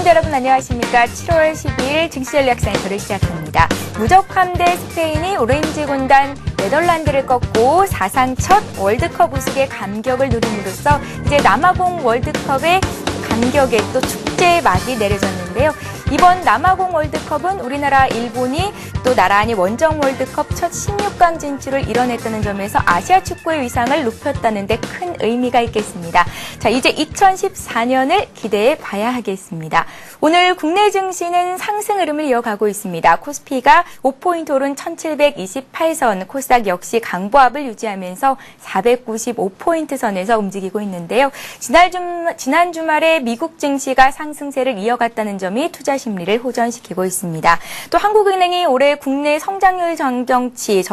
시청자 여러분 안녕하십니까. 7월 12일 증시전략센터를 시작합니다. 무적함 대 스페인이 오렌지 군단 네덜란드를 꺾고 사상 첫 월드컵 우승의 감격을 누림으로써 이제 남아공 월드컵의 감격에 또 축제의 막이 내려졌는데요. 이번 남아공 월드컵은 우리나라, 일본이 또 나란히 원정 월드컵 첫 16강 진출을 이뤄냈다는 점에서 아시아 축구의 위상을 높였다는 데 큰 의미가 있겠습니다. 자, 이제 2014년을 기대해 봐야 하겠습니다. 오늘 국내 증시는 상승 흐름을 이어가고 있습니다. 코스피가 5포인트 오른 1728선, 코스닥 역시 강보합을 유지하면서 495포인트 선에서 움직이고 있는데요. 지난 주말에 미국 증시가 상승세를 이어갔다는 점이 투자 심리를 호전시키고 있습니다. 또 한국은행이 올해 국내 성장률 전망치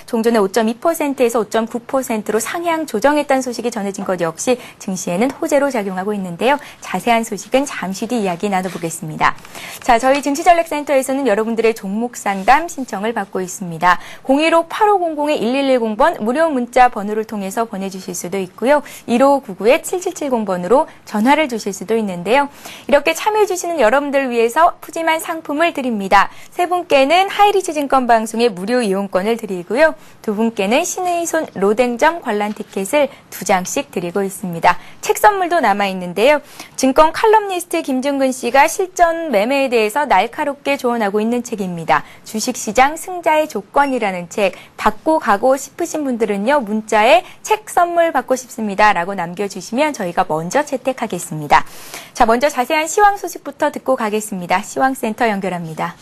종전에 5.2%에서 5.9%로 상향 조정했다는 소식이 전해진 것 역시 증시에는 호재로 작용하고 있는데요. 자세한 소식은 잠시 뒤 이야기 나눠보겠습니다. 자, 저희 증시전략센터에서는 여러분들의 종목 상담 신청을 받고 있습니다. 015-8500-1110번 무료 문자 번호를 통해서 보내주실 수도 있고요. 1599-7770번으로 전화를 주실 수도 있는데요. 이렇게 참여해주시는 여러분들 위해서 푸짐한 상품을 드립니다. 세 분께는 하이리치 증권 방송의 무료 이용권을 드리고요. 두 분께는 신의손 로댕점 관람 티켓을 2장씩 드리고 있습니다. 책 선물도 남아있는데요. 증권 칼럼니스트 김준근 씨가 실전 매매에 대해서 날카롭게 조언하고 있는 책입니다. 주식시장 승자의 조건이라는 책, 받고 가고 싶으신 분들은요. 문자에 책 선물 받고 싶습니다 라고 남겨주시면 저희가 먼저 채택하겠습니다. 자, 먼저 자세한 시황 소식부터 듣고 가겠습니다. 시황센터 연결합니다.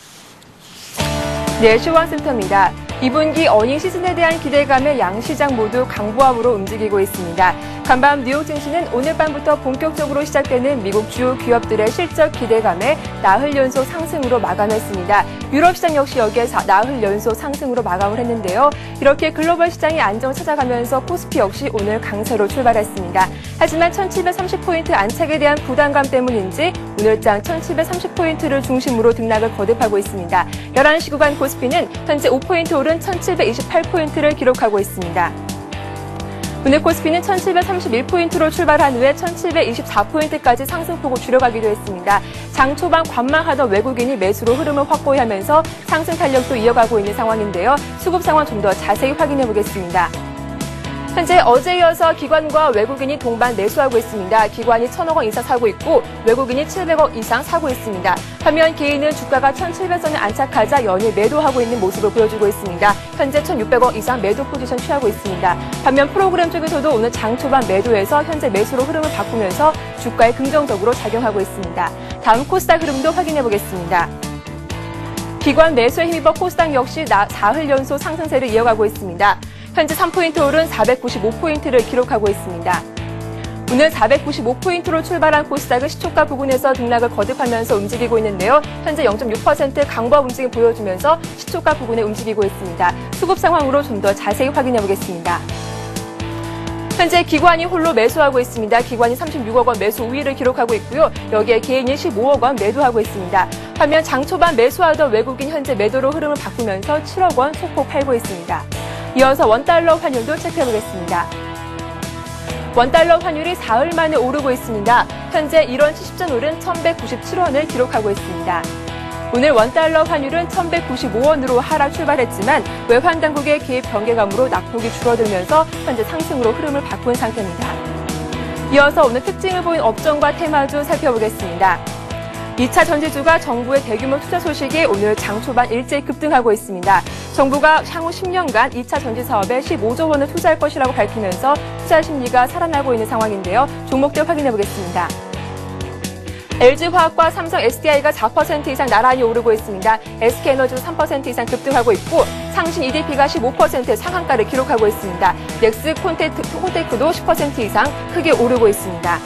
네, 시황센터입니다. 2분기 어닝 시즌에 대한 기대감에 양시장 모두 강보합으로 움직이고 있습니다. 간밤 뉴욕 증시는 오늘 밤부터 본격적으로 시작되는 미국 주요 기업들의 실적 기대감에 나흘 연속 상승으로 마감했습니다. 유럽 시장 역시 여기에 나흘 연속 상승으로 마감을 했는데요. 이렇게 글로벌 시장이 안정 찾아가면서 코스피 역시 오늘 강세로 출발했습니다. 하지만 1730포인트 안착에 대한 부담감 때문인지 오늘장 1730포인트를 중심으로 등락을 거듭하고 있습니다. 11시 구간 코스피는 현재 5포인트 오른 1728포인트를 기록하고 있습니다. 오늘 코스피는 1731포인트로 출발한 후에 1724포인트까지 상승폭을 줄여가기도 했습니다. 장 초반 관망하던 외국인이 매수로 흐름을 확고히 하면서 상승 탄력도 이어가고 있는 상황인데요. 수급 상황 좀 더 자세히 확인해 보겠습니다. 현재 어제에 이어서 기관과 외국인이 동반 매수하고 있습니다. 기관이 1,000억 원 이상 사고 있고 외국인이 700억 이상 사고 있습니다. 반면 개인은 주가가 1,700선을 안착하자 연일 매도하고 있는 모습을 보여주고 있습니다. 현재 1,600억 이상 매도 포지션 취하고 있습니다. 반면 프로그램 쪽에서도 오늘 장 초반 매도에서 현재 매수로 흐름을 바꾸면서 주가에 긍정적으로 작용하고 있습니다. 다음 코스닥 흐름도 확인해 보겠습니다. 기관 매수에 힘입어 코스닥 역시 사흘 연속 상승세를 이어가고 있습니다. 현재 3포인트 오른 495포인트를 기록하고 있습니다. 오늘 495포인트로 출발한 코스닥은 시초가 부근에서 등락을 거듭하면서 움직이고 있는데요. 현재 0.6% 강보합 움직임 보여주면서 시초가 부근에 움직이고 있습니다. 수급 상황으로 좀 더 자세히 확인해 보겠습니다. 현재 기관이 홀로 매수하고 있습니다. 기관이 36억 원 매수 우위를 기록하고 있고요. 여기에 개인이 15억 원 매도하고 있습니다. 반면 장 초반 매수하던 외국인 현재 매도로 흐름을 바꾸면서 7억 원 소폭 팔고 있습니다. 이어서 원달러 환율도 체크해보겠습니다. 원달러 환율이 사흘 만에 오르고 있습니다. 현재 1원 70전 오른 1,197원을 기록하고 있습니다. 오늘 원달러 환율은 1,195원으로 하락 출발했지만 외환 당국의 개입 경계감으로 낙폭이 줄어들면서 현재 상승으로 흐름을 바꾼 상태입니다. 이어서 오늘 특징을 보인 업종과 테마주 살펴보겠습니다. 2차 전지주가 정부의 대규모 투자 소식이 오늘 장 초반 일제히 급등하고 있습니다. 정부가 향후 10년간 2차 전지 사업에 15조 원을 투자할 것이라고 밝히면서 투자 심리가 살아나고 있는 상황인데요. 종목들 확인해 보겠습니다. LG화학과 삼성 SDI가 4% 이상 나란히 오르고 있습니다. SK에너지도 3% 이상 급등하고 있고 상신 EDP가 15% 상한가를 기록하고 있습니다. 넥스 콘테크도 10% 이상 크게 오르고 있습니다.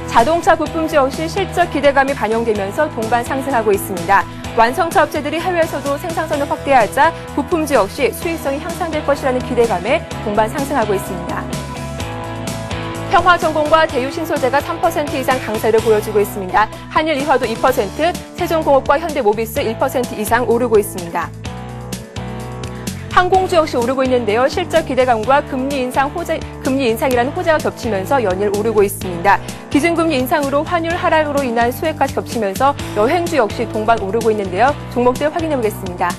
자동차 부품주 역시 실적 기대감이 반영되면서 동반 상승하고 있습니다. 완성차 업체들이 해외에서도 생산선을 확대하자 부품주 역시 수익성이 향상될 것이라는 기대감에 동반 상승하고 있습니다. 평화전공과 대유신소재가 3% 이상 강세를 보여주고 있습니다. 한일이화도 2%, 세종공업과 현대모비스 1% 이상 오르고 있습니다. 항공주 역시 오르고 있는데요. 실적 기대감과 금리 인상이라는 호재가 겹치면서 연일 오르고 있습니다. 기준금리 인상으로 환율 하락으로 인한 수혜까지 겹치면서 여행주 역시 동반 오르고 있는데요. 종목들 확인해 보겠습니다.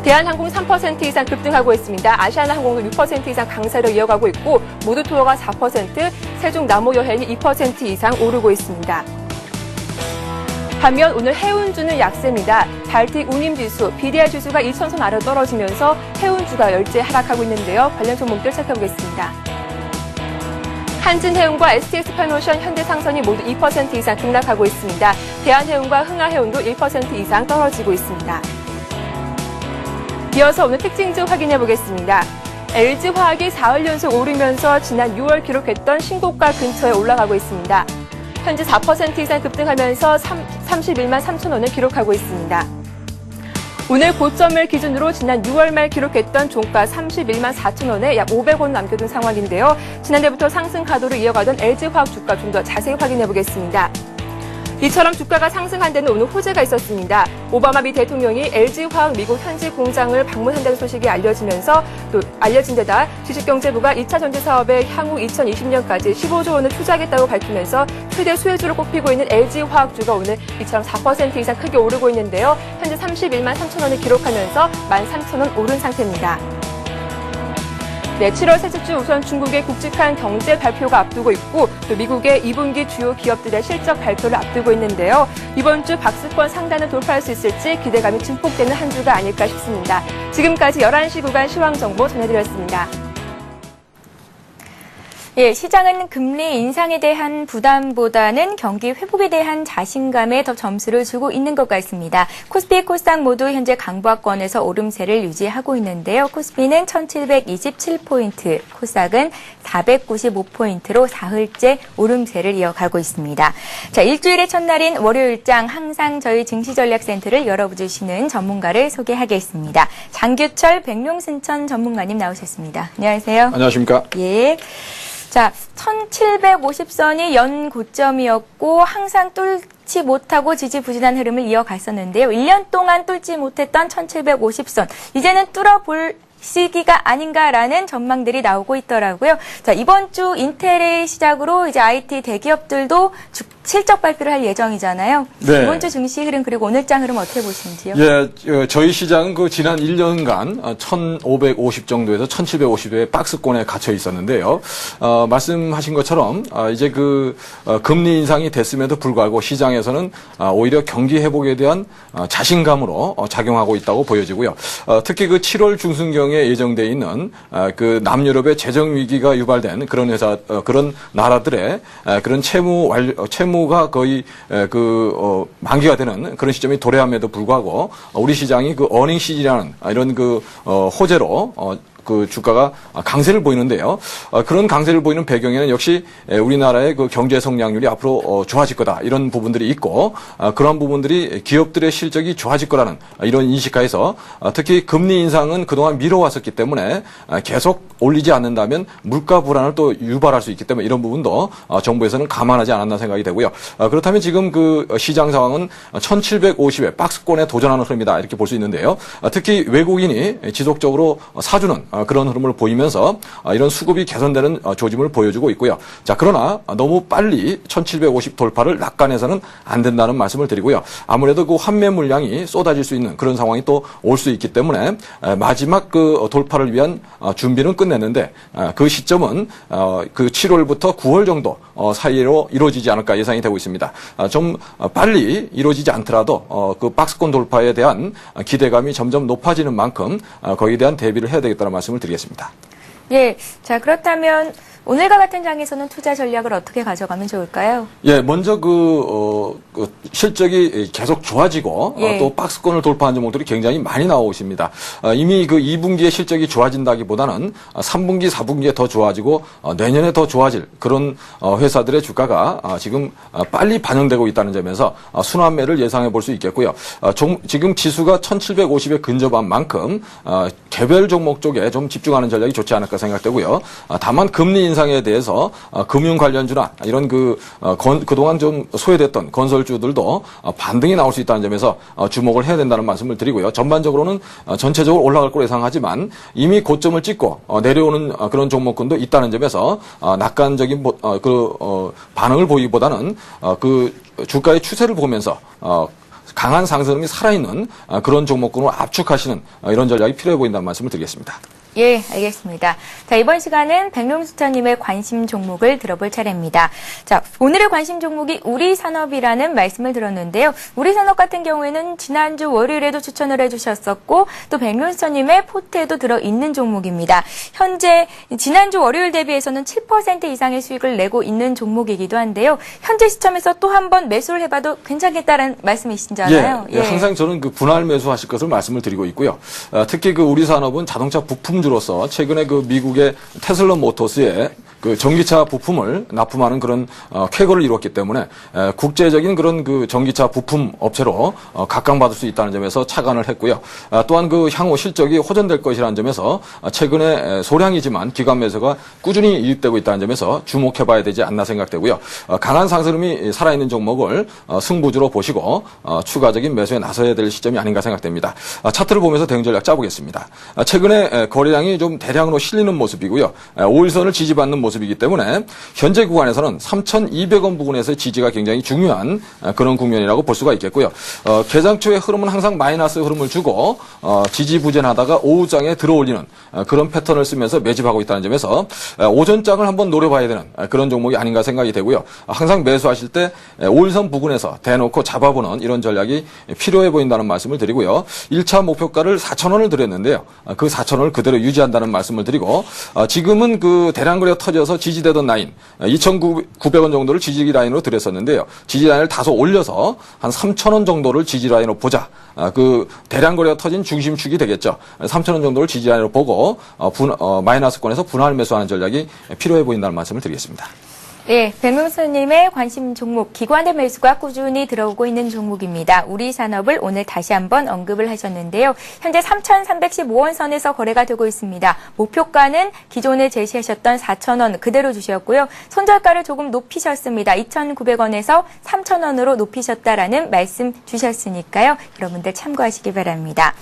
대한항공 3% 이상 급등하고 있습니다. 아시아나항공도 6% 이상 강세를 이어가고 있고 모두투어가 4%, 세종남호여행이 2% 이상 오르고 있습니다. 반면 오늘 해운주는 약세입니다. 발틱 운임지수, BDI 지수가 2,000선 아래로 떨어지면서 해운주가 열째 하락하고 있는데요. 관련 종목들 살펴보겠습니다. 한진해운과 STS팔모션, 현대상선이 모두 2% 이상 등락하고 있습니다. 대한해운과 흥하해운도 1% 이상 떨어지고 있습니다. 이어서 오늘 특징주 확인해 보겠습니다. LG화학이 4일 연속 오르면서 지난 6월 기록했던 신고가 근처에 올라가고 있습니다. 현재 4% 이상 급등하면서 31만 3천 원을 기록하고 있습니다. 오늘 고점을 기준으로 지난 6월 말 기록했던 종가 31만 4천 원에 약 500원 남겨둔 상황인데요. 지난해부터 상승 가도를 이어가던 LG화학 주가 좀 더 자세히 확인해 보겠습니다. 이처럼 주가가 상승한 데는 오늘 호재가 있었습니다. 오바마 미 대통령이 LG화학 미국 현지 공장을 방문한다는 소식이 알려진 데다 주식경제부가 2차 전지 사업에 향후 2020년까지 15조 원을 투자하겠다고 밝히면서 최대 수혜주로 꼽히고 있는 LG화학주가 오늘 이처럼 4% 이상 크게 오르고 있는데요. 현재 31만 3천 원을 기록하면서 13,000원 오른 상태입니다. 네, 7월 셋째 주 우선 중국의 굵직한 경제 발표가 앞두고 있고 또 미국의 2분기 주요 기업들의 실적 발표를 앞두고 있는데요. 이번 주 박스권 상단을 돌파할 수 있을지 기대감이 증폭되는 한 주가 아닐까 싶습니다. 지금까지 11시 구간 시황정보 전해드렸습니다. 예, 시장은 금리 인상에 대한 부담보다는 경기 회복에 대한 자신감에 더 점수를 주고 있는 것 같습니다. 코스피, 코스닥 모두 현재 강보합권에서 오름세를 유지하고 있는데요. 코스피는 1727포인트, 코스닥은 495포인트로 사흘째 오름세를 이어가고 있습니다. 자, 일주일의 첫날인 월요일장 항상 저희 증시전략센터를 열어주시는 전문가를 소개하겠습니다. 장규철 백룡순천 전문가님 나오셨습니다. 안녕하세요. 안녕하십니까? 예. 자, 1750선이 연 고점이었고 항상 뚫지 못하고 지지부진한 흐름을 이어갔었는데요. 1년 동안 뚫지 못했던 1750선. 이제는 뚫어볼 시기가 아닌가라는 전망들이 나오고 있더라고요. 자, 이번 주 인텔을 시작으로 이제 IT 대기업들도 실적 발표를 할 예정이잖아요. 네. 이번 주 증시 흐름 그리고 오늘장 흐름 어떻게 보시는지요? 예, 저희 시장은 그 지난 1년간 1,550 정도에서 1,750도의 박스권에 갇혀 있었는데요. 말씀하신 것처럼 이제 금리 인상이 됐음에도 불구하고 시장에서는 오히려 경기 회복에 대한 자신감으로 작용하고 있다고 보여지고요. 특히 7월 중순경에 예정돼 있는 남유럽의 재정 위기가 유발된 그런 그런 나라들의 그런 채무가 거의 만기가 되는 그런 시점이 도래함에도 불구하고 우리 시장이 어닝 시즌이라는 이런 호재로 주가가 강세를 보이는데요. 그런 강세를 보이는 배경에는 역시 우리나라의 경제 성장률이 앞으로 좋아질 거다. 이런 부분들이 있고, 그러한 부분들이 기업들의 실적이 좋아질 거라는 이런 인식하에서 특히 금리 인상은 그동안 미뤄왔었기 때문에 계속 올리지 않는다면 물가 불안을 또 유발할 수 있기 때문에 이런 부분도 정부에서는 감안하지 않았나 생각이 되고요. 그렇다면 지금 시장 상황은 1750의 박스권에 도전하는 흐름이다. 이렇게 볼 수 있는데요. 특히 외국인이 지속적으로 사주는 그런 흐름을 보이면서 이런 수급이 개선되는 조짐을 보여주고 있고요. 자, 그러나 너무 빨리 1750 돌파를 낙관해서는 안 된다는 말씀을 드리고요. 아무래도 환매 물량이 쏟아질 수 있는 그런 상황이 또 올 수 있기 때문에 마지막 돌파를 위한 준비는 끝냈는데 그 시점은 7월부터 9월 정도 사이로 이루어지지 않을까 예상이 되고 있습니다. 좀 빨리 이루어지지 않더라도 박스권 돌파에 대한 기대감이 점점 높아지는 만큼 거기에 대한 대비를 해야 되겠다는 말씀을 드리겠습니다. 예. 자, 그렇다면 오늘과 같은 장에서는 투자 전략을 어떻게 가져가면 좋을까요? 예, 먼저 실적이 계속 좋아지고 예. 또 박스권을 돌파한 종목들이 굉장히 많이 나오고 있습니다. 이미 2분기에 실적이 좋아진다기보다는 3분기, 4분기에 더 좋아지고 내년에 더 좋아질 그런 회사들의 주가가 지금 빨리 반영되고 있다는 점에서 순환매를 예상해 볼 수 있겠고요. 지금 지수가 1750에 근접한 만큼 개별 종목 쪽에 좀 집중하는 전략이 좋지 않을까 생각되고요. 다만 금리 인상에 대해서 금융 관련주나 이런 그동안 좀 소외됐던 건설주들도 반등이 나올 수 있다는 점에서 주목을 해야 된다는 말씀을 드리고요. 전반적으로는 전체적으로 올라갈 거로 예상하지만 이미 고점을 찍고 내려오는 그런 종목군도 있다는 점에서 낙관적인 반응을 보이기보다는 그 주가의 추세를 보면서 강한 상승이 살아있는 그런 종목군을 압축하시는 이런 전략이 필요해 보인다는 말씀을 드리겠습니다. 예, 알겠습니다. 자, 이번 시간은 백룡수터님의 관심 종목을 들어볼 차례입니다. 자, 오늘의 관심 종목이 우리산업이라는 말씀을 들었는데요. 우리산업 같은 경우에는 지난주 월요일에도 추천을 해주셨었고 또 백룡수터님의 포트에도 들어있는 종목입니다. 현재 지난주 월요일 대비해서는 7% 이상의 수익을 내고 있는 종목이기도 한데요. 현재 시점에서 또 한 번 매수를 해봐도 괜찮겠다는 말씀이신잖아요. 예, 항상 저는 그 분할 매수하실 것을 말씀을 드리고 있고요. 특히 그 우리산업은 자동차 부품주로서 최근에 그 미국의 테슬라 모터스의 그 전기차 부품을 납품하는 그런 쾌거를 이뤘기 때문에 국제적인 그런 그 전기차 부품 업체로 각광받을 수 있다는 점에서 착안을 했고요. 또한 그 향후 실적이 호전될 것이라는 점에서 최근에 소량이지만 기관 매수가 꾸준히 이입되고 있다는 점에서 주목해봐야 되지 않나 생각되고요. 강한 상승이 살아있는 종목을 승부주로 보시고 추가적인 매수에 나서야 될 시점이 아닌가 생각됩니다. 차트를 보면서 대응 전략 짜보겠습니다. 최근에 거래량이 좀 대량으로 실리는 모습이고요. 5일선을 지지받는 모습이기 때문에 현재 구간에서는 3,200원 부근에서의 지지가 굉장히 중요한 그런 국면이라고 볼 수가 있겠고요. 개장 초의 흐름은 항상 마이너스 흐름을 주고 지지부진하다가 오후장에 들어올리는 그런 패턴을 쓰면서 매집하고 있다는 점에서 오전장을 한번 노려봐야 되는 그런 종목이 아닌가 생각이 되고요. 항상 매수하실 때 5일선 부근에서 대놓고 잡아보는 이런 전략이 필요해 보인다는 말씀을 드리고요. 1차 목표가를 4,000원을 드렸는데요. 그 4,000원을 그대로 유지한다는 말씀을 드리고 지금은 그 대량 거래가 터져서 지지되던 라인 2,900원 정도를 지지 라인으로 드렸었는데요. 지지 라인을 다소 올려서 한 3,000원 정도를 지지 라인으로 보자. 그 대량 거래가 터진 중심축이 되겠죠. 3,000원 정도를 지지 라인으로 보고 마이너스권에서 분할 매수하는 전략이 필요해 보인다는 말씀을 드리겠습니다. 예, 백명수님의 관심 종목, 기관의 매수가 꾸준히 들어오고 있는 종목입니다. 우리산업을 오늘 다시 한번 언급을 하셨는데요. 현재 3,315원 선에서 거래가 되고 있습니다. 목표가는 기존에 제시하셨던 4,000원 그대로 주셨고요. 손절가를 조금 높이셨습니다. 2,900원에서 3,000원으로 높이셨다라는 말씀 주셨으니까요. 여러분들 참고하시기 바랍니다.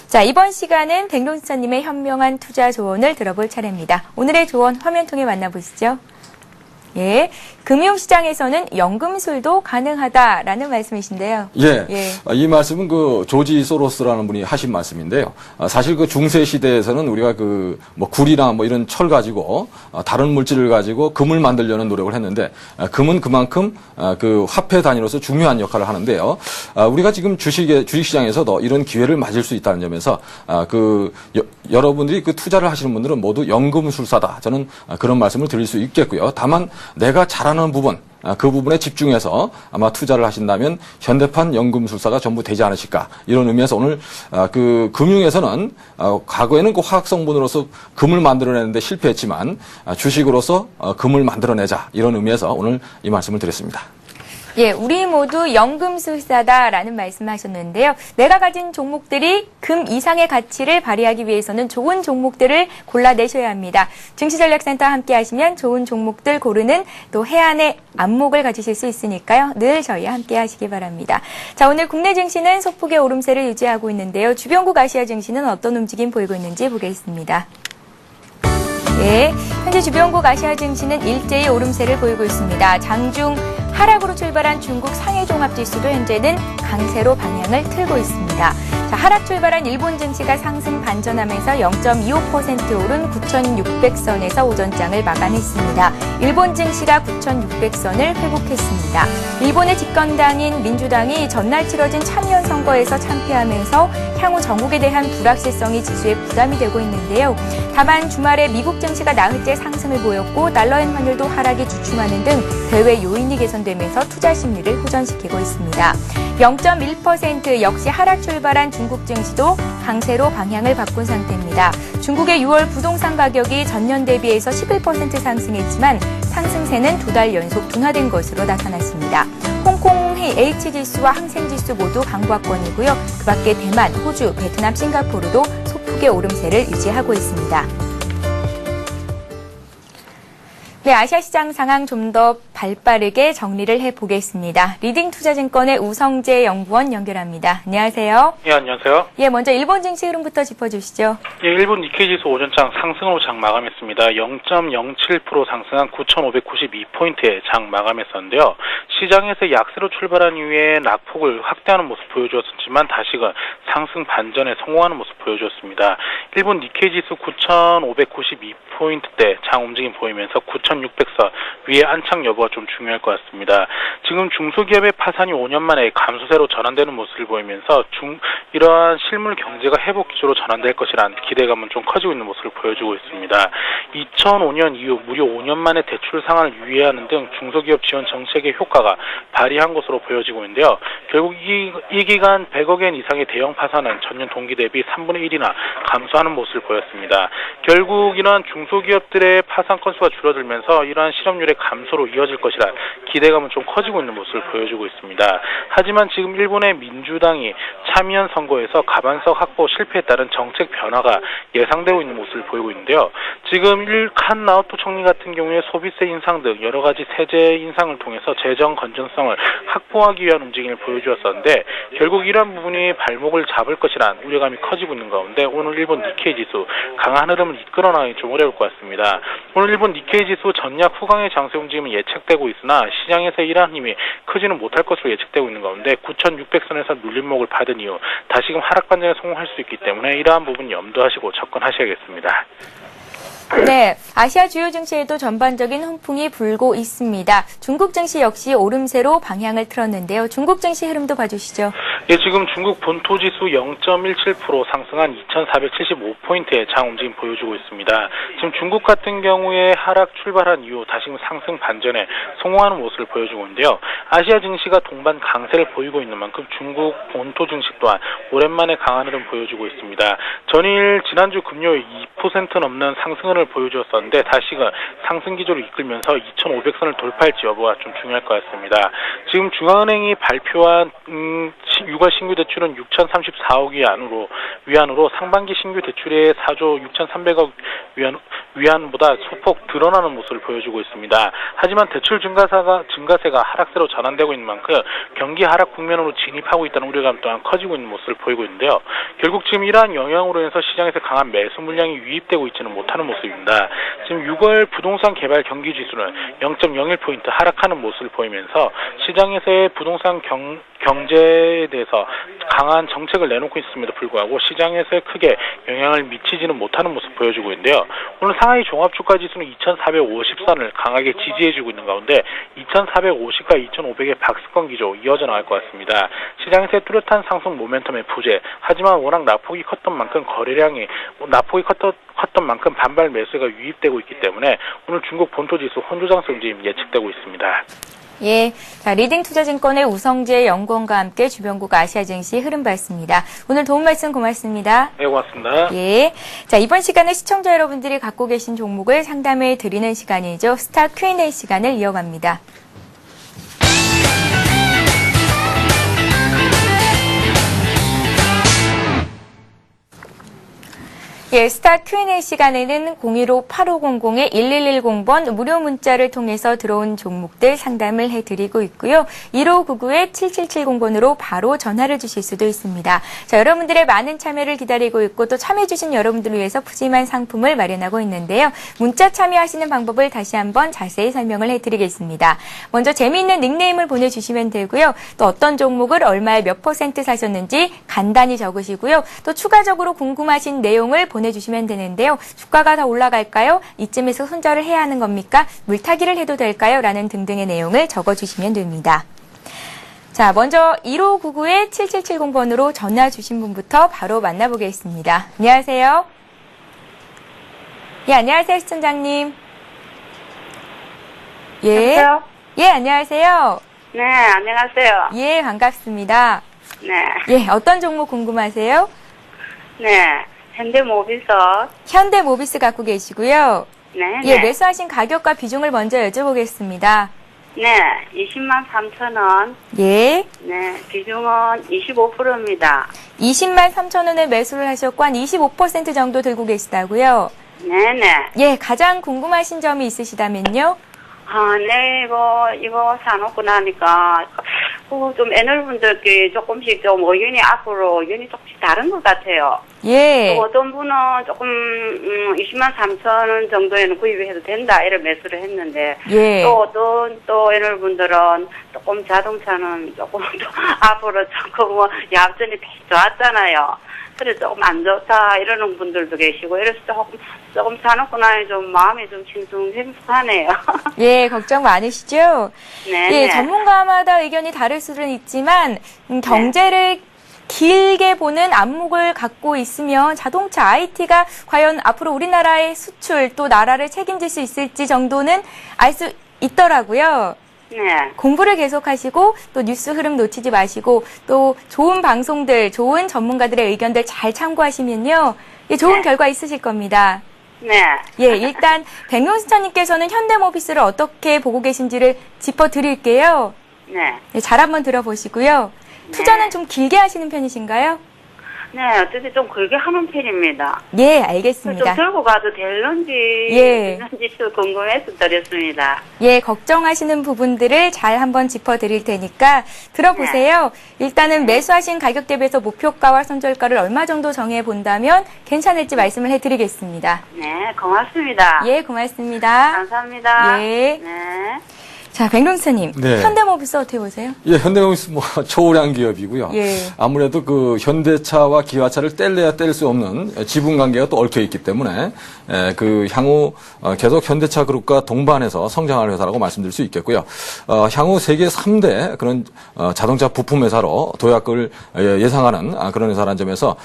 자, 이번 시간은 백룡수님의 현명한 투자 조언을 들어볼 차례입니다. 오늘의 조언 화면 통해 만나보시죠. 예, 금융시장에서는 연금술도 가능하다라는 말씀이신데요. 예. 이 말씀은 그 조지 소로스라는 분이 하신 말씀인데요. 사실 그 중세 시대에서는 우리가 그 뭐 굴이나 뭐 이런 철 가지고 다른 물질을 가지고 금을 만들려는 노력을 했는데 금은 그만큼 그 화폐 단위로서 중요한 역할을 하는데요. 우리가 지금 주식시장에서도 이런 기회를 맞을 수 있다는 점에서 여러분들이 그 투자를 하시는 분들은 모두 연금술사다. 저는 그런 말씀을 드릴 수 있겠고요. 다만 내가 잘하는 부분, 그 부분에 집중해서 아마 투자를 하신다면 현대판 연금술사가 전부 되지 않으실까 이런 의미에서 오늘 그 금융에서는 과거에는 그 화학 성분으로서 금을 만들어내는데 실패했지만 주식으로서 금을 만들어내자 이런 의미에서 오늘 이 말씀을 드렸습니다. 예, 우리 모두 연금술사다라는 말씀하셨는데요. 내가 가진 종목들이 금 이상의 가치를 발휘하기 위해서는 좋은 종목들을 골라내셔야 합니다. 증시전략센터와 함께 하시면 좋은 종목들 고르는 또 해안의 안목을 가지실 수 있으니까요. 늘 저희와 함께 하시기 바랍니다. 자, 오늘 국내 증시는 소폭의 오름세를 유지하고 있는데요. 주변국 아시아 증시는 어떤 움직임 보이고 있는지 보겠습니다. 예, 현재 주변국 아시아 증시는 일제히 오름세를 보이고 있습니다. 장중 하락으로 출발한 중국 상해종합지수도 현재는 강세로 방향을 틀고 있습니다. 자, 하락 출발한 일본 증시가 상승 반전하면서 0.25% 오른 9,600선에서 오전장을 마감했습니다. 일본 증시가 9,600선을 회복했습니다. 일본의 집권당인 민주당이 전날 치러진 참의원 선거에서 참패하면서 향후 전국에 대한 불확실성이 지수에 부담이 되고 있는데요. 다만 주말에 미국 증시가 나흘째 상승을 보였고 달러엔 환율도 하락이 주춤하는 등 대외 요인이 개선되면서 투자 심리를 호전시키고 있습니다. 0.1% 역시 하락 출발한 중국 증시도 강세로 방향을 바꾼 상태입니다. 중국의 6월 부동산 가격이 전년 대비해서 11% 상승했지만 상승세는 2달 연속 둔화된 것으로 나타났습니다. 홍콩의 H지수와 항생지수 모두 강보합권이고요. 그 밖에 대만, 호주, 베트남, 싱가포르도 소폭의 오름세를 유지하고 있습니다. 네, 아시아 시장 상황 좀 더 발빠르게 정리를 해보겠습니다. 리딩투자증권의 우성재 연구원 연결합니다. 안녕하세요. 예, 안녕하세요. 예, 먼저 일본 증시 흐름부터 짚어주시죠. 예, 일본 니케이 지수 오전장 상승으로 장 마감했습니다. 0.07% 상승한 9,592포인트의 장 마감했었는데요. 시장에서 약세로 출발한 이후에 낙폭을 확대하는 모습 보여주었지만 다시금 상승 반전에 성공하는 모습 보여주었습니다. 일본 니케이 지수 9,592포인트대 장 움직임 보이면서 9,600선 위에 안착 여부가 좀 중요할 것 같습니다. 지금 중소기업의 파산이 5년 만에 감소세로 전환되는 모습을 보이면서 이러한 실물 경제가 회복 기조로 전환될 것이라는 기대감은 좀 커지고 있는 모습을 보여주고 있습니다. 2005년 이후 무려 5년 만에 대출 상한을 유예하는 등 중소기업 지원 정책의 효과가 발휘한 것으로 보여지고 있는데요. 결국 이 기간 100억 엔 이상의 대형 파산은 전년 동기 대비 3분의 1이나 감소하는 모습을 보였습니다. 결국 이러한 중소기업들의 파산 건수가 줄어들면서 이러한 실업률의 감소로 이어질 것이라 기대감은 좀 커지고 있는 모습을 보여주고 있습니다. 하지만 지금 일본의 민주당이 참의원 선거에서 가반석 확보 실패에 따른 정책 변화가 예상되고 있는 모습을 보이고 있는데요. 지금 칸 나오토 총리 같은 경우에 소비세 인상 등 여러 가지 세제 인상을 통해서 재정 건전성을 확보하기 위한 움직임을 보여주었었는데 결국 이러한 부분이 발목을 잡을 것이란 우려감이 커지고 있는 가운데 오늘 일본 니케이 지수 강한 흐름을 이끌어나가기 좀 어려울 것 같습니다. 오늘 일본 니케이 지수 전략 후강의 장세 움직임은 예측되고 있으나 시장에서 이러한 힘이 크지는 못할 것으로 예측되고 있는 가운데 9,600선에서 눌림목을 받은 이후 다시금 하락 반전에 성공할 수 있기 때문에 이러한 부분 염두하시고 접근하셔야겠습니다. 네, 아시아 주요 증시에도 전반적인 훈풍이 불고 있습니다. 중국 증시 역시 오름세로 방향을 틀었는데요. 중국 증시 흐름도 봐주시죠. 예, 지금 중국 본토 지수 0.17% 상승한 2,475포인트의 장 움직임 보여주고 있습니다. 지금 중국 같은 경우에 하락 출발한 이후 다시금 상승 반전에 성공하는 모습을 보여주고 있는데요. 아시아 증시가 동반 강세를 보이고 있는 만큼 중국 본토 증시 또한 오랜만에 강한 흐름 보여주고 있습니다. 전일 지난주 금요일 2% 넘는 상승을 보여주었었는데 다시금 상승 기조를 이끌면서 2,500선을 돌파할지 여부가 좀 중요할 것 같습니다. 지금 중앙은행이 발표한 6월 신규 대출은 6,034억 위안으로 상반기 신규 대출의 4조 6,300억 위안보다 소폭 드러나는 모습을 보여주고 있습니다. 하지만 대출 증가세가 하락세로 전환되고 있는 만큼 경기 하락 국면으로 진입하고 있다는 우려감 또한 커지고 있는 모습을 보이고 있는데요. 결국 지금 이러한 영향으로 인해서 시장에서 강한 매수 물량이 유입되고 있지는 못하는 모습입니다. 지금 6월 부동산 개발 경기 지수는 0.01포인트 하락하는 모습을 보이면서 시장에서의 부동산 경제에 대해서 강한 정책을 내놓고 있음에도 불구하고 시장에서 크게 영향을 미치지는 못하는 모습 보여주고 있는데요. 오늘 상하이 종합주가 지수는 2,450선을 강하게 지지해주고 있는 가운데 2,450과 2,500의 박스권 기조 이어져 나갈 것 같습니다. 시장에서의 뚜렷한 상승 모멘텀의 부재, 하지만 워낙 낙폭이 컸던 만큼 컸던 만큼 반발 매수가 유입되고 있기 때문에 오늘 중국 본토 지수 혼조장세 움직임 예측되고 있습니다. 예, 자, 리딩투자증권의 우성재 연구원과 함께 주변국 아시아 증시 흐름 봤습니다. 오늘 도움 말씀 고맙습니다. 네, 고맙습니다. 예, 자, 이번 시간에 시청자 여러분들이 갖고 계신 종목을 상담해 드리는 시간이죠. 스타 Q&A 시간을 이어갑니다. 예, 스타 Q&A 시간에는 015-8500-1110번 무료 문자를 통해서 들어온 종목들 상담을 해드리고 있고요. 1599-7770번으로 바로 전화를 주실 수도 있습니다. 자, 여러분들의 많은 참여를 기다리고 있고 또 참여해주신 여러분들을 위해서 푸짐한 상품을 마련하고 있는데요. 문자 참여하시는 방법을 다시 한번 자세히 설명을 해드리겠습니다. 먼저 재미있는 닉네임을 보내주시면 되고요. 또 어떤 종목을 얼마에 몇 % 사셨는지 간단히 적으시고요. 또 추가적으로 궁금하신 내용을 보내주시면 되는데요. 주가가 더 올라갈까요? 이쯤에서 손절을 해야 하는 겁니까? 물타기를 해도 될까요? 라는 등등의 내용을 적어주시면 됩니다. 자, 먼저 1599-7770번으로 전화 주신 분부터 바로 만나보겠습니다. 안녕하세요. 예, 안녕하세요, 시청자님. 예. 여보세요? 예, 안녕하세요. 네, 안녕하세요. 예, 반갑습니다. 네, 예, 어떤 종목 궁금하세요? 네, 현대모비스. 현대모비스 갖고 계시고요. 네, 예, 네. 매수하신 가격과 비중을 먼저 여쭤보겠습니다. 네, 203,000원. 예, 네, 비중은 25%입니다. 203,000원에 매수를 하셨고 한 25% 정도 들고 계시다고요? 네네. 예, 가장 궁금하신 점이 있으시다면요. 아, 네, 이거 사놓고 나니까, 좀 애널분들끼리 조금씩 좀 의견이 앞으로 의견이 조금씩 다른 것 같아요. 예. 또 어떤 분은 조금, 20만 3천 원 정도에는 구입해도 된다, 이런 매수를 했는데, 예. 또 어떤 또 애널분들은 조금 자동차는 조금 더 앞으로 조금 야합전이 되게 좋았잖아요. 그래 조금 안 좋다 이러는 분들도 계시고 이래서 조금 사놓고 나니 좀 마음이 좀 싱숭생숭하네요. 예, 걱정 많으시죠? 네. 예, 전문가마다 의견이 다를 수는 있지만 경제를 길게 보는 안목을 갖고 있으면 자동차 IT가 과연 앞으로 우리나라의 수출 또 나라를 책임질 수 있을지 정도는 알 수 있더라고요. 네. 공부를 계속하시고 또 뉴스 흐름 놓치지 마시고 또 좋은 방송들, 좋은 전문가들의 의견들 잘 참고하시면요. 예, 좋은 네. 결과 있으실 겁니다. 네. 예, 일단 백명수천님께서는 현대모비스를 어떻게 보고 계신지를 짚어드릴게요. 네. 예, 잘 한번 들어보시고요. 투자는 좀 길게 하시는 편이신가요? 네, 어쨌든 좀 길게 하는 편입니다. 예, 좀 알겠습니다. 들고 가도 될런지, 예. 있는지 좀 궁금해서 드렸습니다. 예, 걱정하시는 부분들을 잘 한번 짚어드릴 테니까 들어보세요. 일단은 매수하신 가격 대비해서 목표가와 손절가를 얼마 정도 정해본다면 괜찮을지 말씀을 해드리겠습니다. 네, 고맙습니다. 예, 고맙습니다. 감사합니다. 예. 네. 자, 백룡스님, 네. 현대모비스 어떻게 보세요? 예, 현대모비스 초우량 기업이고요. 예. 아무래도 그 현대차와 기아차를 뗄래야 뗄 수 없는 지분 관계가 또 얽혀 있기 때문에 그 향후 계속 현대차 그룹과 동반해서 성장할 회사라고 말씀드릴 수 있겠고요. 향후 세계 3대 그런 자동차 부품 회사로 도약을 예상하는 그런 회사라는 점에서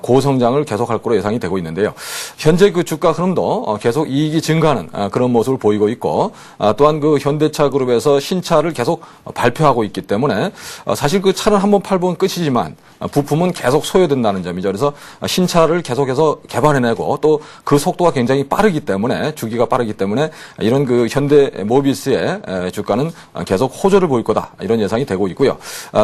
고성장을 계속할 거로 예상이 되고 있는데요. 현재 그 주가 흐름도 계속 이익이 증가하는 그런 모습을 보이고 있고 또한 그 현대차 그룹에서 신차를 계속 발표하고 있기 때문에 사실 그 차는 한번 팔면 끝이지만 부품은 계속 소요된다는 점이죠. 그래서 신차를 계속해서 개발해내고 또 그 속도가 굉장히 빠르기 때문에 주기가 빠르기 때문에 이런 그 현대 모비스의 주가는 계속 호조를 보일 거다 이런 예상이 되고 있고요.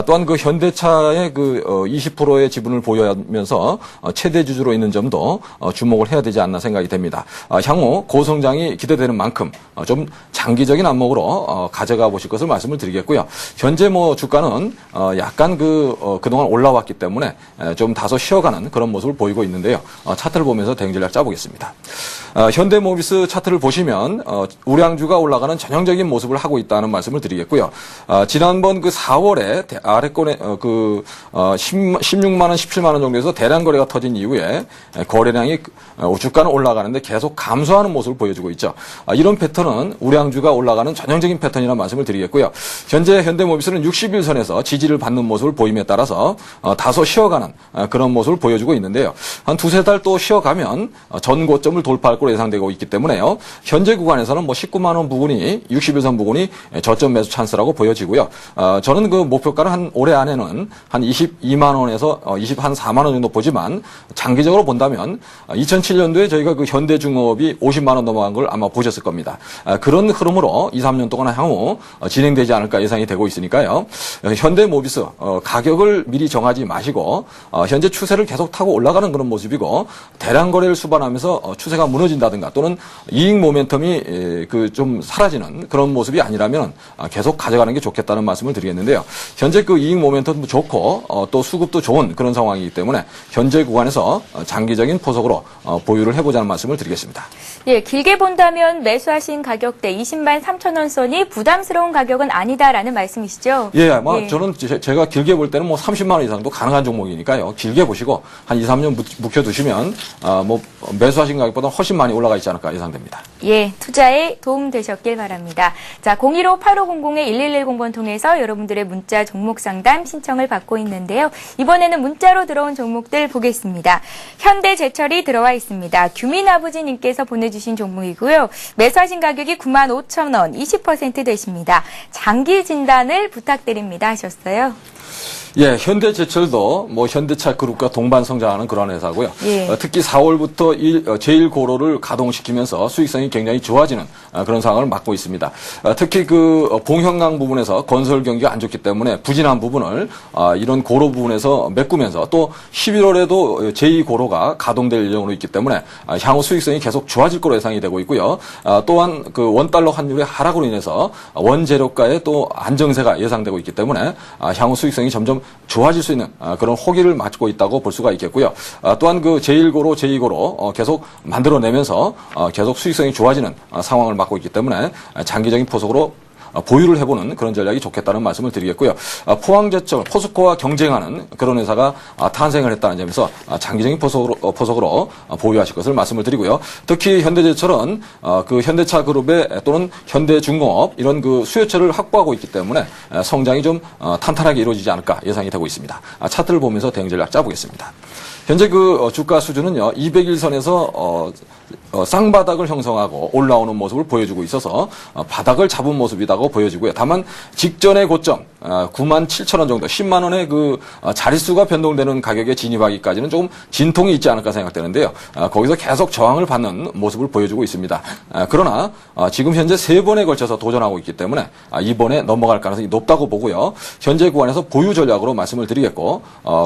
또한 그 현대차의 그 20%의 지분을 보유하면서 최대 주주로 있는 점도 주목을 해야 되지 않나 생각이 됩니다. 향후 고성장이 기대되는 만큼 좀 장기적인 안목으로 가져가 보실 것을 말씀을 드리겠고요. 현재 뭐 주가는 약간 그동안 올라왔기 때문에 좀 다소 쉬어가는 그런 모습을 보이고 있는데요. 차트를 보면서 대응 전략 짜보겠습니다. 현대모비스 차트를 보시면 우량주가 올라가는 전형적인 모습을 하고 있다는 말씀을 드리겠고요. 지난번 그 4월에 아래권에 16만 원, 17만 원 정도에서 대량 거래가 터진 이후에 거래량이 주가는 올라가는데 계속 감소하는 모습을 보여주고 있죠. 이런 패턴은 우량주가 올라가는 전형적인 패턴이라는 말씀을 드리겠고요. 현재 현대모비스는 60일선에서 지지를 받는 모습을 보임에 따라서 다소 쉬어가는 그런 모습을 보여주고 있는데요. 한 두세 달 또 쉬어가면 전고점을 돌파할 것으로 예상되고 있기 때문에요. 현재 구간에서는 뭐 19만 원 부근이 60일선 부근이 저점 매수 찬스라고 보여지고요. 저는 그 목표가는 한 올해 안에는 한 22만 원에서 24만 원 정도 보지만 장기적으로 본다면 2007년도에 저희가 그 현대중업이 50만 원 넘어간 걸 아마 보셨을 겁니다. 그런 흐름으로 2, 3년 동안 향후 진행되지 않을까 예상이 되고 있으니까요. 현대모비스 가격을 미리 정하지 마시고 현재 추세를 계속 타고 올라가는 그런 모습이고 대량 거래를 수반하면서 추세가 무너진다든가 또는 이익 모멘텀이 그 좀 사라지는 그런 모습이 아니라면 계속 가져가는 게 좋겠다는 말씀을 드리겠는데요. 현재 그 이익 모멘텀도 좋고 또 수급도 좋은 그런 상황이기 때문에 현재 구간에서 장기적인 포석으로 보유를 해보자는 말씀을 드리겠습니다. 예, 길게 본다면 매수하신 가격대 20만 3천 원 선이 부담스러운 가격은 아니다라는 말씀이시죠? 예, 아마 저는 제가 길게 볼 때는 뭐 30만 원 이상도 가능한 종목이니까요. 길게 보시고 한 2, 3년 묵혀두시면 뭐 매수하신 가격보다 훨씬 많이 올라가 있지 않을까 예상됩니다. 예, 투자에 도움 되셨길 바랍니다. 자, 015-8500-1110번 통해서 여러분들의 문자 종목 상담 신청을 받고 있는데요. 이번에는 문자로 들어온 종목들 보겠습니다. 현대제철이 들어와 있습니다. 규민아버지님께서 보내주신 종목이고요. 매수하신 가격이 95,000원, 20% 되십니다. 장기 진단을 부탁드립니다 하셨어요. 예, 현대제철도 뭐 현대차 그룹과 동반 성장하는 그런 회사고요. 예. 특히 4월부터 제1고로를 가동시키면서 수익성이 굉장히 좋아지는 그런 상황을 맞고 있습니다. 특히 그 봉형강 부분에서 건설 경기가 안 좋기 때문에 부진한 부분을 이런 고로 부분에서 메꾸면서 또 11월에도 제2고로가 가동될 예정으로 있기 때문에 향후 수익성이 계속 좋아질 거로 예상이 되고 있고요. 또한 그 원달러 환율의 하락으로 인해서 원재료가의 또 안정세가 예상되고 있기 때문에 향후 수익성이 점점 좋아질 수 있는 그런 호기를 맞고 있다고 볼 수가 있겠고요. 또한 그 제1고로, 제2고로 계속 만들어내면서 계속 수익성이 좋아지는 상황을 맞고 있기 때문에 장기적인 포석으로 보유를 해보는 그런 전략이 좋겠다는 말씀을 드리겠고요. 포항제철, 포스코와 경쟁하는 그런 회사가 탄생을 했다는 점에서 장기적인 포석으로 보유하실 것을 말씀을 드리고요. 특히 현대제철은 그 현대차 그룹의 또는 현대중공업 이런 그 수요처를 확보하고 있기 때문에 성장이 좀 탄탄하게 이루어지지 않을까 예상이 되고 있습니다. 차트를 보면서 대응 전략 짜보겠습니다. 현재 그 주가 수준은요, 200일선에서 쌍바닥을 형성하고 올라오는 모습을 보여주고 있어서 바닥을 잡은 모습이라고 보여지고요. 다만 직전의 고점 97,000원 정도, 10만 원의 그 자릿수가 변동되는 가격에 진입하기까지는 조금 진통이 있지 않을까 생각되는데요. 거기서 계속 저항을 받는 모습을 보여주고 있습니다. 그러나 지금 현재 3번에 걸쳐서 도전하고 있기 때문에 이번에 넘어갈 가능성이 높다고 보고요. 현재 구간에서 보유 전략으로 말씀을 드리겠고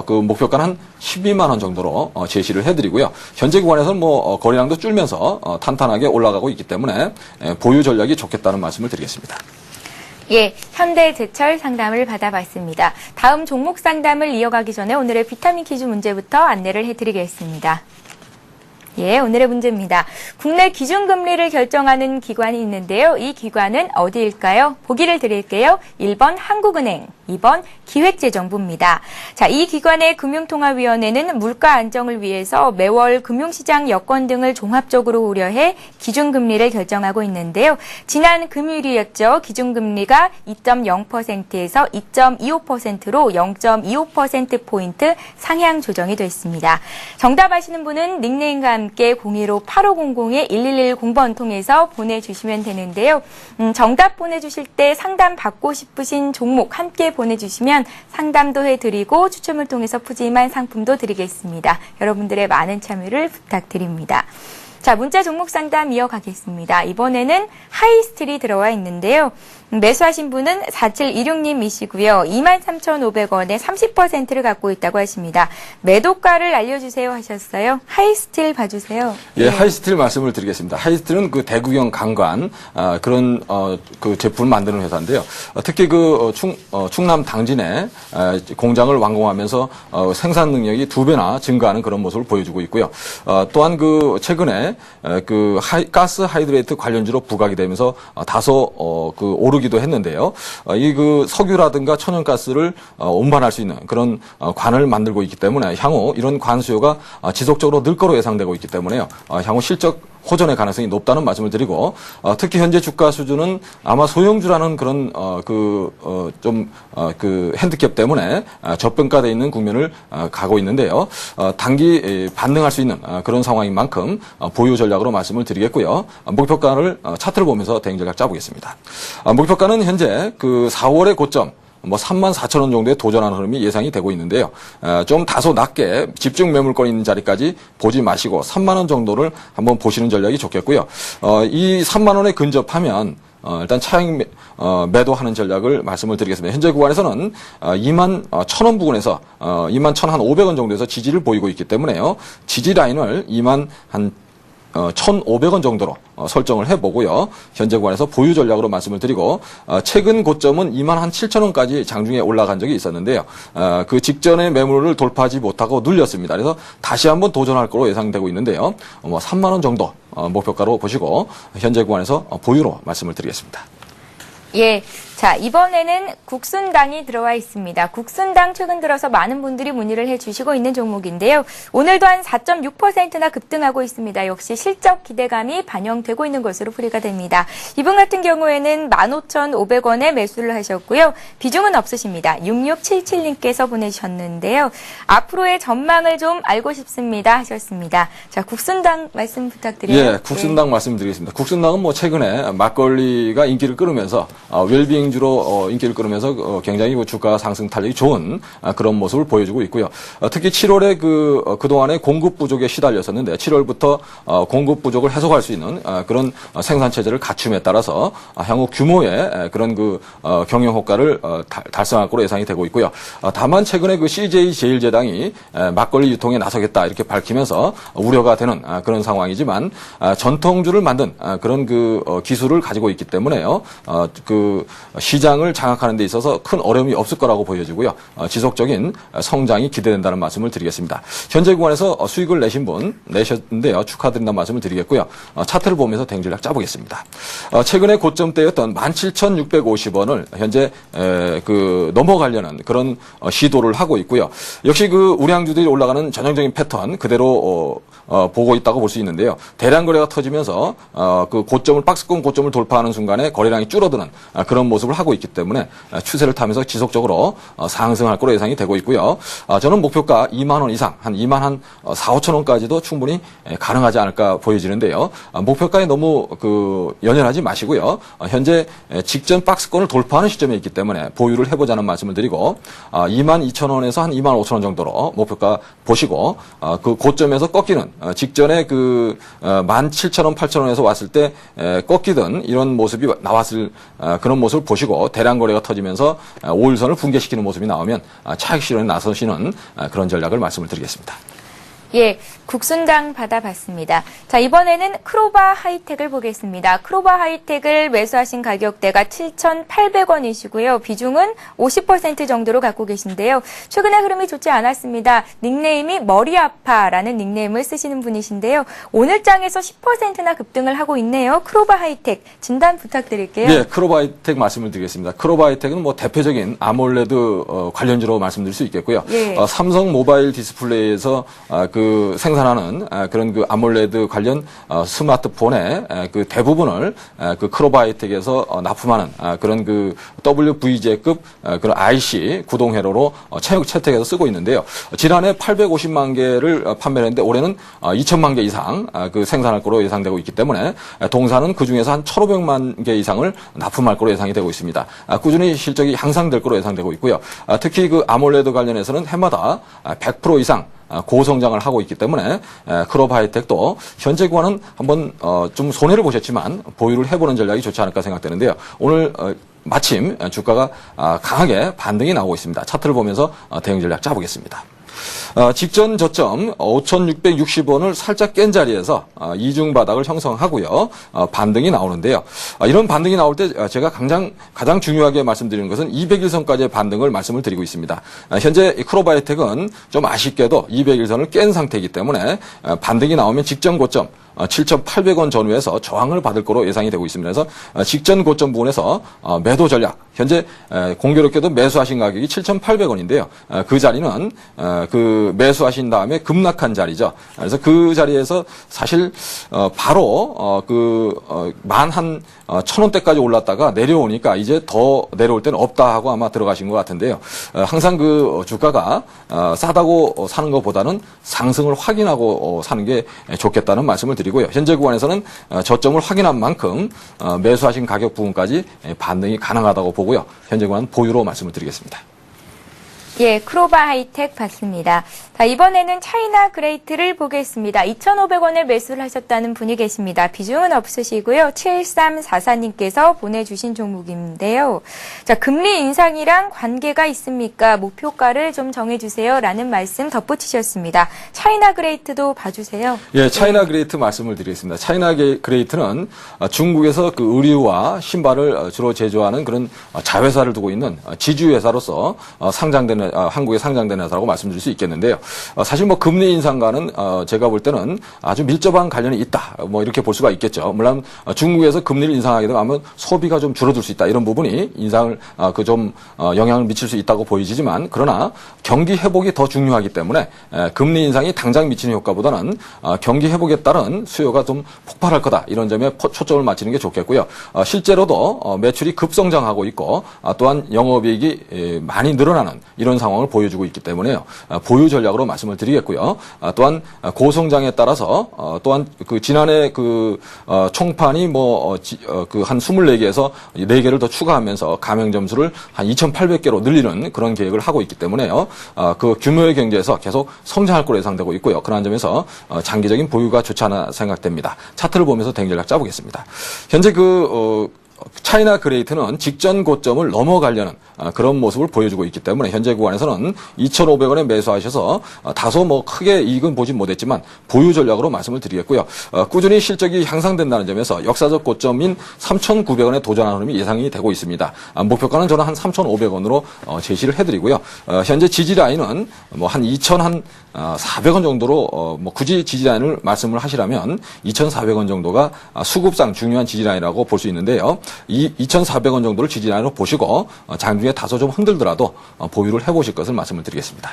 그 목표가는 한 12만 원 정도로 제시를 해드리고요. 현재 구간에서는 뭐 거래량도 줄면서 탄탄하게 올라가고 있기 때문에 보유 전략이 좋겠다는 말씀을 드리겠습니다. 예, 현대제철 상담을 받아봤습니다. 다음 종목 상담을 이어가기 전에 오늘의 비타민 퀴즈 문제부터 안내를 해드리겠습니다. 예, 오늘의 문제입니다. 국내 기준금리를 결정하는 기관이 있는데요. 이 기관은 어디일까요? 보기를 드릴게요. 1번 한국은행, 2번 기획재정부입니다. 자, 이 기관의 금융통화위원회는 물가 안정을 위해서 매월 금융시장 여건 등을 종합적으로 고려해 기준금리를 결정하고 있는데요. 지난 금요일이었죠. 기준금리가 2.0%에서 2.25%로 0.25%포인트 상향 조정이 됐습니다. 정답 아시는 분은 닉네임과 함께 015-8500-1110번 통해서 보내주시면 되는데요. 정답 보내주실 때 상담 받고 싶으신 종목 함께 보내주시면 상담도 해드리고 추첨을 통해서 푸짐한 상품도 드리겠습니다. 여러분들의 많은 참여를 부탁드립니다. 자, 문자 종목 상담 이어가겠습니다. 이번에는 하이스틸이 들어와 있는데요. 매수하신 분은 4726님이시고요. 23,500원에 30%를 갖고 있다고 하십니다. 매도가를 알려주세요 하셨어요. 하이스틸 봐주세요. 예, 하이스틸 말씀을 드리겠습니다. 하이스틸은 그 대구경 강관 그런 그 제품을 만드는 회사인데요. 특히 그 충남 당진에 공장을 완공하면서 생산 능력이 2배나 증가하는 그런 모습을 보여주고 있고요. 또한 그 최근에 그 가스 하이드레이트 관련주로 부각이 되면서 다소 그 오르기도 했는데요. 이 그 석유라든가 천연가스를 운반할 수 있는 그런 관을 만들고 있기 때문에 향후 이런 관 수요가 지속적으로 늘 거로 예상되고 있기 때문에요. 향후 실적 호전의 가능성이 높다는 말씀을 드리고 특히 현재 주가 수준은 아마 소형주라는 그런 좀 그 핸디캡 때문에 저평가되어 있는 국면을 가고 있는데요. 단기 반등할 수 있는 그런 상황인 만큼 보유 전략으로 말씀을 드리겠고요. 목표가를 차트를 보면서 대응 전략 짜보겠습니다. 목표가는 현재 그 4월의 고점 뭐 34,000원 정도에 도전하는 흐름이 예상이 되고 있는데요. 좀 다소 낮게 집중 매물권 있는 자리까지 보지 마시고 3만 원 정도를 한번 보시는 전략이 좋겠고요. 이 3만 원에 근접하면 일단 차익 매도하는 전략을 말씀을 드리겠습니다. 현재 구간에서는 21,000원 부근에서 21,500원 정도에서 지지를 보이고 있기 때문에요. 지지 라인을 1,500원 정도로 설정을 해보고요. 현재 구간에서 보유 전략으로 말씀을 드리고 최근 고점은 27,000원까지 장중에 올라간 적이 있었는데요. 그 직전에 매물을 돌파하지 못하고 눌렸습니다. 그래서 다시 한번 도전할 거로 예상되고 있는데요. 3만 원 정도 목표가로 보시고 현재 구간에서 보유로 말씀을 드리겠습니다. 예. 자, 이번에는 국순당이 들어와 있습니다. 국순당 최근 들어서 많은 분들이 문의를 해주시고 있는 종목인데요. 오늘도 한 4.6%나 급등하고 있습니다. 역시 실적 기대감이 반영되고 있는 것으로 풀이가 됩니다. 이분 같은 경우에는 15,500원에 매수를 하셨고요. 비중은 없으십니다. 6677님께서 보내주셨는데요. 앞으로의 전망을 좀 알고 싶습니다 하셨습니다. 자, 국순당 말씀 부탁드려요. 예, 국순당 말씀드리겠습니다. 국순당은 뭐 최근에 막걸리가 인기를 끌으면서 웰빙주로 인기를 끌으면서 굉장히 주가 상승 탄력이 좋은 그런 모습을 보여주고 있고요. 특히 7월에 그동안에 공급 부족에 시달렸었는데 7월부터 공급 부족을 해소할 수 있는 그런 생산 체제를 갖춤에 따라서 향후 규모의 그런 경영 효과를 달성할 것으로 예상이 되고 있고요. 다만 최근에 CJ 제일제당이 막걸리 유통에 나서겠다 이렇게 밝히면서 우려가 되는 그런 상황이지만 전통주를 만든 그런 기술을 가지고 있기 때문에요. 시장을 장악하는 데 있어서 큰 어려움이 없을 거라고 보여지고요. 지속적인 성장이 기대된다는 말씀을 드리겠습니다. 현재 구간에서 수익을 내셨는데요. 축하드린다는 말씀을 드리겠고요. 차트를 보면서 대응전략 짜보겠습니다. 최근에 고점대였던 17,650원을 현재 넘어가려는 그런 시도를 하고 있고요. 역시 우량주들이 올라가는 전형적인 패턴 그대로 보고 있다고 볼 수 있는데요. 대량 거래가 터지면서 박스권 고점을 돌파하는 순간에 거래량이 줄어드는 그런 모습을 하고 있기 때문에 추세를 타면서 지속적으로 상승할 것으로 예상이 되고 있고요. 저는 목표가 2만 원 이상, 한 2만 4, 5천 원까지도 충분히 가능하지 않을까 보여지는데요. 목표가에 너무 연연하지 마시고요. 현재 직전 박스권을 돌파하는 시점에 있기 때문에 보유를 해보자는 말씀을 드리고 2만 2천 원에서 한 2만 5천 원 정도로 목표가 보시고 고점에서 꺾이는 직전에 17,000원, 8,000원에서 왔을 때 꺾이던 이런 모습이 나왔을 그런 모습을 보시고 대량 거래가 터지면서 5일선을 붕괴시키는 모습이 나오면 차익 실현에 나서시는 그런 전략을 말씀을 드리겠습니다. 예, 국순당 받아봤습니다. 자, 이번에는 크로바 하이텍을 보겠습니다. 크로바 하이텍을 매수하신 가격대가 7,800원이시고요. 비중은 50% 정도로 갖고 계신데요. 최근에 흐름이 좋지 않았습니다. 닉네임이 머리아파라는 닉네임을 쓰시는 분이신데요. 오늘 장에서 10%나 급등을 하고 있네요. 크로바 하이텍 진단 부탁드릴게요. 네, 크로바 하이텍 말씀을 드리겠습니다. 크로바 하이텍은 대표적인 아몰레드 관련주로 말씀드릴 수 있겠고요. 예. 삼성 모바일 디스플레이에서 생산하는 그런 아몰레드 관련 스마트폰의 대부분을 크로바 하이텍에서 납품하는 그런 WVGA급 그런 IC 구동 회로로 채택해서 쓰고 있는데요. 지난해 850만 개를 판매했는데 올해는 2천만 개 이상 생산할 거로 예상되고 있기 때문에 동사는 그 중에서 한 1,500만 개 이상을 납품할 거로 예상이 되고 있습니다. 꾸준히 실적이 향상될 거로 예상되고 있고요. 특히 아몰레드 관련해서는 해마다 100% 이상 고성장을 하고 있기 때문에 크로바 하이텍도 현재 구간은 한번 좀 손해를 보셨지만 보유를 해보는 전략이 좋지 않을까 생각되는데요. 오늘 마침 주가가 강하게 반등이 나오고 있습니다. 차트를 보면서 대응 전략 짜보겠습니다. 직전 저점 5,660원을 살짝 깬 자리에서 이중 바닥을 형성하고요. 반등이 나오는데요. 이런 반등이 나올 때 제가 가장 중요하게 말씀드리는 것은 200일선까지의 반등을 말씀을 드리고 있습니다. 현재 크로바 하이텍은 좀 아쉽게도 200일선을 깬 상태이기 때문에 반등이 나오면 직전 고점 7,800원 전후에서 저항을 받을 거로 예상이 되고 있습니다. 그래서 직전 고점 부분에서 매도 전략, 현재 공교롭게도 매수하신 가격이 7,800원인데요. 그 자리는 매수하신 다음에 급락한 자리죠. 그래서 그 자리에서 사실 바로 11,000원대까지 올랐다가 내려오니까 이제 더 내려올 때는 없다 하고 아마 들어가신 것 같은데요. 항상 주가가 싸다고 사는 것보다는 상승을 확인하고 사는 게 좋겠다는 말씀을 드리고요. 현재 구간에서는 저점을 확인한 만큼 매수하신 가격 부분까지 반등이 가능하다고 보고요. 현재 구간 보유로 말씀을 드리겠습니다. 예, 크로바 하이텍 봤습니다. 자, 이번에는 차이나 그레이트를 보겠습니다. 2,500원에 매수를 하셨다는 분이 계십니다. 비중은 없으시고요. 7344님께서 보내주신 종목인데요. 자, 금리 인상이랑 관계가 있습니까? 목표가를 좀 정해주세요. 라는 말씀 덧붙이셨습니다. 차이나 그레이트도 봐주세요. 예, 차이나 그레이트 말씀을 드리겠습니다. 차이나 그레이트는 중국에서 의류와 신발을 주로 제조하는 그런 자회사를 두고 있는 지주회사로서 상장되는 한국에 상장된 회사라고 말씀드릴 수 있겠는데요. 사실 금리 인상과는 제가 볼 때는 아주 밀접한 관련이 있다. 이렇게 볼 수가 있겠죠. 물론 중국에서 금리를 인상하게 되면 아마 소비가 좀 줄어들 수 있다. 이런 부분이 인상을 영향을 미칠 수 있다고 보이지만 그러나 경기 회복이 더 중요하기 때문에 금리 인상이 당장 미치는 효과보다는 경기 회복에 따른 수요가 좀 폭발할 거다. 이런 점에 초점을 맞추는 게 좋겠고요. 실제로도 매출이 급성장하고 있고 또한 영업이익이 많이 늘어나는 이런 그런 상황을 보여주고 있기 때문에요. 보유 전략으로 말씀을 드리겠고요. 또한 고성장에 따라서 또한 그 지난해 그 총판이 그 한 24개에서 4개를 더 추가하면서 가맹 점수를 한 2,800개로 늘리는 그런 계획을 하고 있기 때문에요. 그 규모의 경제에서 계속 성장할 거로 예상되고 있고요. 그런 점에서 장기적인 보유가 좋지 않아 생각됩니다. 차트를 보면서 대응 전략 짜보겠습니다. 현재 차이나 그레이트는 직전 고점을 넘어가려는 그런 모습을 보여주고 있기 때문에 현재 구간에서는 2,500원에 매수하셔서 다소 크게 이익은 보지 못했지만 보유 전략으로 말씀을 드리겠고요. 꾸준히 실적이 향상된다는 점에서 역사적 고점인 3,900원에 도전하는 흐름이 예상이 되고 있습니다. 목표가는 저는 한 3,500원으로 제시를 해드리고요. 현재 지지라인은 한 2,400원 정도로 굳이 지지라인을 말씀을 하시라면 2,400원 정도가 수급상 중요한 지지라인이라고 볼 수 있는데요. 이 2,400원 정도를 지지라인으로 보시고 장중에 다소 좀 흔들더라도 보유를 해보실 것을 말씀을 드리겠습니다.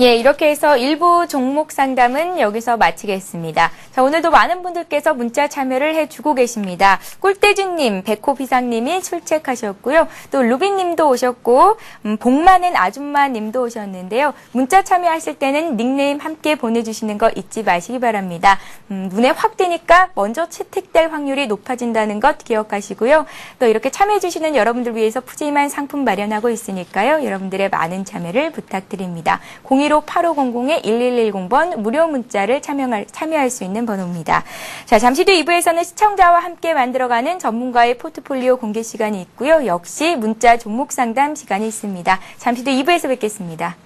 예, 이렇게 해서 일부 종목 상담은 여기서 마치겠습니다. 자, 오늘도 많은 분들께서 문자 참여를 해주고 계십니다. 꿀떼주님, 백호비상님이 출첵하셨고요. 또 루비님도 오셨고, 복 많은 아줌마님도 오셨는데요. 문자 참여하실 때는 닉네임 함께 보내주시는 거 잊지 마시기 바랍니다. 눈에 확 띄니까 먼저 채택될 확률이 높아진다는 것 기억하시고요. 또 이렇게 참여해주시는 여러분들 위해서 푸짐한 상품 마련하고 있으니까요. 여러분들의 많은 참여를 부탁드립니다. 015-8500-1110번 무료 문자를 참여할 수 있는 번호입니다. 자, 잠시 뒤 2부에서는 시청자와 함께 만들어가는 전문가의 포트폴리오 공개 시간이 있고요. 역시 문자 종목 상담 시간이 있습니다. 잠시 뒤 2부에서 뵙겠습니다.